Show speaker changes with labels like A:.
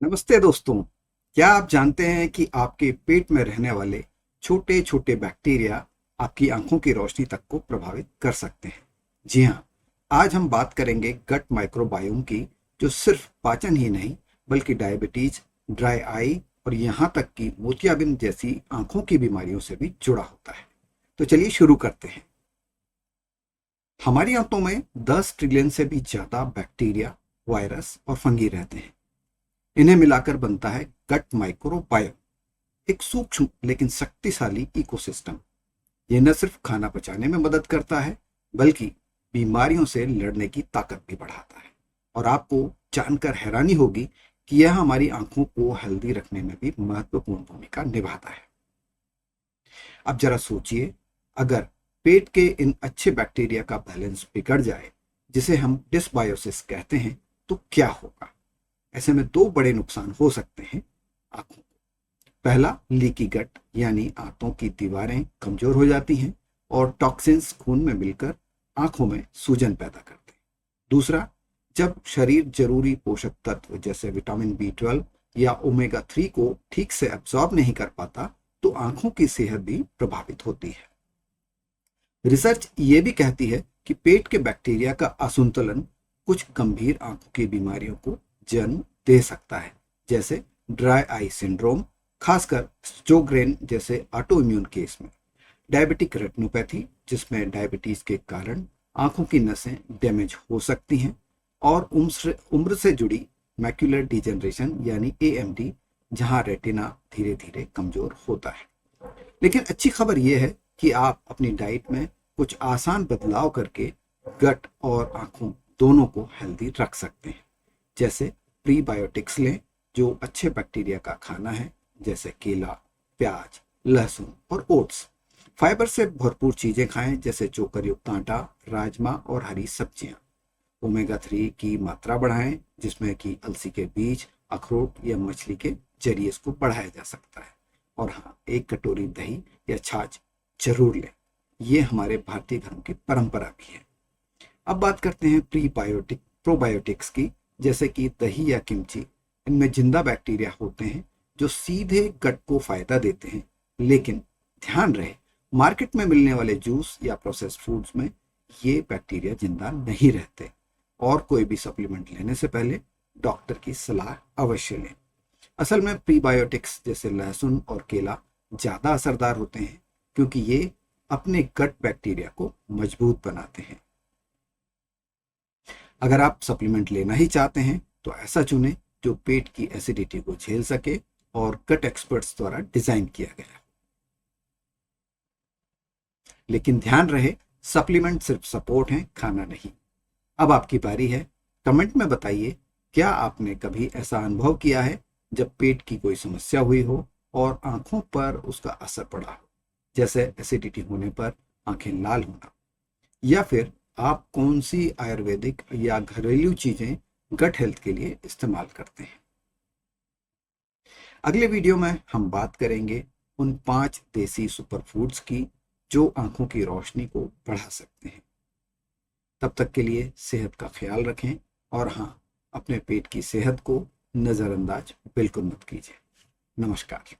A: नमस्ते दोस्तों। क्या आप जानते हैं कि आपके पेट में रहने वाले छोटे छोटे बैक्टीरिया आपकी आंखों की रोशनी तक को प्रभावित कर सकते हैं? जी हाँ, आज हम बात करेंगे गट माइक्रोबायोम की, जो सिर्फ पाचन ही नहीं बल्कि डायबिटीज, ड्राई आई और यहाँ तक कि मोतियाबिंद जैसी आंखों की बीमारियों से भी जुड़ा होता है। तो चलिए शुरू करते हैं। हमारी आंतों में 10 ट्रिलियन से भी ज्यादा बैक्टीरिया, वायरस और फंगी रहते हैं। इन्हें मिलाकर बनता है गट माइक्रोबायोम, एक सूक्ष्म लेकिन शक्तिशाली इकोसिस्टम। यह न सिर्फ खाना पचाने में मदद करता है बल्कि बीमारियों से लड़ने की ताकत भी बढ़ाता है। और आपको जानकर हैरानी होगी कि यह हमारी आंखों को हेल्दी रखने में भी महत्वपूर्ण भूमिका निभाता है। अब जरा सोचिए, अगर पेट के इन अच्छे बैक्टीरिया का बैलेंस बिगड़ जाए, जिसे हम डिसबायोसिस कहते हैं, तो क्या होगा? ऐसे में दो बड़े नुकसान हो सकते हैं आंखों को। पहला, लीकी गट, यानी आंतों की दीवारें कमजोर हो जाती हैं और टॉक्सिन्स खून में मिलकर आंखों में सूजन पैदा करते हैं। दूसरा, जब शरीर जरूरी पोषक तत्व जैसे विटामिन बी 12 या ओमेगा 3 को ठीक से एब्जॉर्ब नहीं कर पाता, तो आंखों की सेहत भी प्रभावित होती है। रिसर्च ये भी कहती है कि पेट के बैक्टीरिया का असंतुलन कुछ गंभीर आंखों की बीमारियों को जन्म दे सकता है, जैसे ड्राई आई सिंड्रोम, खासकर स्टोग्रेन जैसे ऑटो इम्यून केस में, डायबिटिक रेटिनोपैथी, जिसमें डायबिटीज के कारण आंखों की नसें डैमेज हो सकती हैं, और उम्र से जुड़ी मैक्यूलर डिजेनरेशन यानी एएमडी, जहां रेटिना धीरे धीरे कमजोर होता है। लेकिन अच्छी खबर यह है कि आप अपनी डाइट में कुछ आसान बदलाव करके गट और आंखों दोनों को हेल्दी रख सकते हैं। जैसे प्रीबायोटिक्स लें, जो अच्छे बैक्टीरिया का खाना है, जैसे केला, प्याज, लहसुन और ओट्स। फाइबर से भरपूर चीजें खाएं, जैसे चोकर युक्त आटा, राजमा और हरी सब्जियां। ओमेगा 3 की मात्रा बढ़ाएं, जिसमें कि अलसी के बीज, अखरोट या मछली के जरिए इसको बढ़ाया जा सकता है। और हाँ, एक कटोरी दही या छाछ जरूर लें। ये हमारे भारतीय धर्म की परंपरा भी है। अब बात करते हैं प्रोबायोटिक्स की, जैसे कि दही या किमची। इनमें जिंदा बैक्टीरिया होते हैं जो सीधे गट को फायदा देते हैं। लेकिन ध्यान रहे, मार्केट में मिलने वाले जूस या प्रोसेस्ड फूड्स में ये बैक्टीरिया जिंदा नहीं रहते। और कोई भी सप्लीमेंट लेने से पहले डॉक्टर की सलाह अवश्य लें। असल में प्रीबायोटिक्स जैसे लहसुन और केला ज्यादा असरदार होते हैं, क्योंकि ये अपने गट बैक्टीरिया को मजबूत बनाते हैं। अगर आप सप्लीमेंट लेना ही चाहते हैं तो ऐसा चुनें जो पेट की एसिडिटी को झेल सके और गट एक्सपर्ट्स द्वारा डिजाइन किया गया। लेकिन ध्यान रहे, सप्लीमेंट सिर्फ सपोर्ट है, खाना नहीं। अब आपकी बारी है। कमेंट में बताइए, क्या आपने कभी ऐसा अनुभव किया है जब पेट की कोई समस्या हुई हो और आंखों पर उसका असर पड़ा हो, जैसे एसिडिटी होने पर आंखें लाल होना? या फिर आप कौन सी आयुर्वेदिक या घरेलू चीजें गट हेल्थ के लिए इस्तेमाल करते हैं? अगले वीडियो में हम बात करेंगे उन 5 देसी सुपर फूड्स की जो आंखों की रोशनी को बढ़ा सकते हैं। तब तक के लिए सेहत का ख्याल रखें, और हाँ, अपने पेट की सेहत को नजरअंदाज बिल्कुल मत कीजिए। नमस्कार।